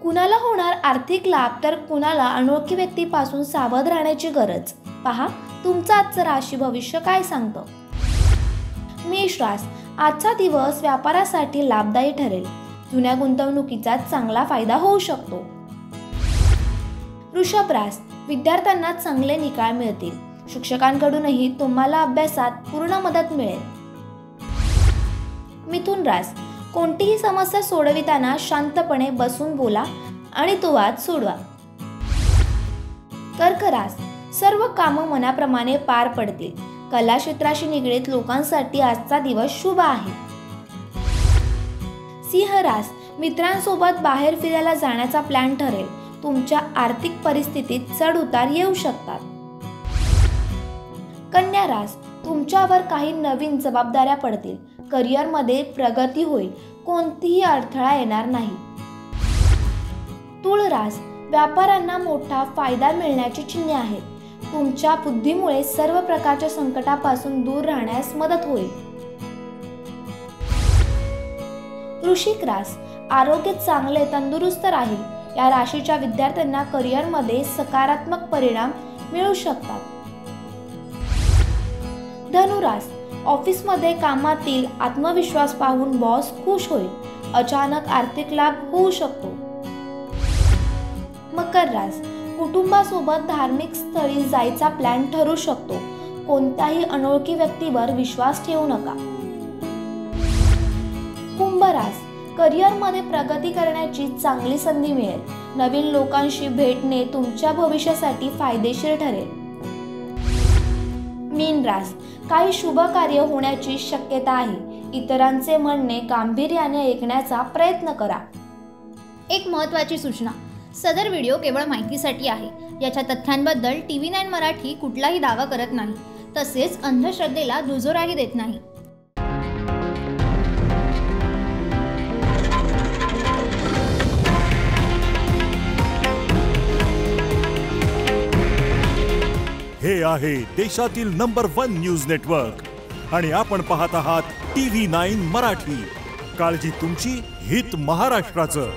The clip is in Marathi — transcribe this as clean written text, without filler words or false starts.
कुणाला होणार आर्थिक लाभ तर कुणाला अनोळखी व्यक्तीपासून सावध राहण्याची गरज। पहा तुमचं आजचं राशी भविष्य काय सांगतं। मेष रास, आजचा दिवस व्यापारासाठी लाभदायी ठरेल। जुन्या गुंतवणुकीचा चांगला फायदा होऊ शकतो। वृषभ रास, विद्यार्थ्यांना चांगले निकाल मिळतील। शिक्षकांकडूनही तुम्हाला अभ्यासात पूर्ण मदत मिळेल। मिथुन रास, कोणतीही समस्या सोडविताना शांतपणे बसून बोला आणि तो वाद सोडवा। कर्क रास, सर्व कामं मनाप्रमाणे पार पडतील। कला क्षेत्राशी निगडीत लोकांसाठी आजचा दिवस शुभ आहे। सिंह रास, मित्रांसोबत बाहेर फिरायला जाण्याचा प्लॅन ठरेल। तुमच्या आर्थिक परिस्थितीत चढ उतार येऊ शकतात। कन्या रास, तुमच्यावर काही नवीन जबाबदाऱ्या पडतील। करिअरमध्ये प्रगती होईल, कोणतीही अडथळा येणार नाही। तुळ रास, व्यापाऱ्यांना मोठा फायदा मिळण्याची चिन्हे आहेत। तुमच्या बुद्धीमुळे सर्व प्रकारच्या संकटापासून दूर राहण्यास मदत होईल। वृश्चिक रास, आरोग्य चांगले तंदुरुस्त राहील। या राशीच्या विद्यार्थ्यांना करिअरमध्ये सकारात्मक परिणाम मिळू शकतात। धनुरास, ऑफिसमध्ये कामातील आत्मविश्वास पाहून बॉस खुश होईल। अचानक आर्थिक लाभ होऊ शकतो। मकर रास, कुटुंबासोबत धार्मिक स्थळी जायचा प्लॅन ठरू शकतो। कोणत्याही अनोळखी व्यक्तीवर विश्वास ठेवू नका। कुंभ रास, करिअरमध्ये प्रगती करण्याची चांगली संधी मिळेल। नवीन लोकांशी भेटणे तुमच्या भविष्यासाठी फायदेशीर ठरेल। मीन रास, काही शुभ कार्य होण्याची शक्यता आहे। इतरांचे म्हणणे गांभीर्याने ऐकण्याचा प्रयत्न करा। एक महत्त्वाची सूचना, सदर व्हिडिओ केवळ माहितीसाठी आहे। याच्या तथ्यांबद्दल TV9 मराठी कुठलाही दावा करत नाही, तसेच अंधश्रद्धेला दुजोराही देत नाही। हे आहे देशातील नंबर 1 न्यूज नेटवर्क आणि आपण पाहत आहात TV9 मराठी। काळजी तुमची, हित महाराष्ट्राचं।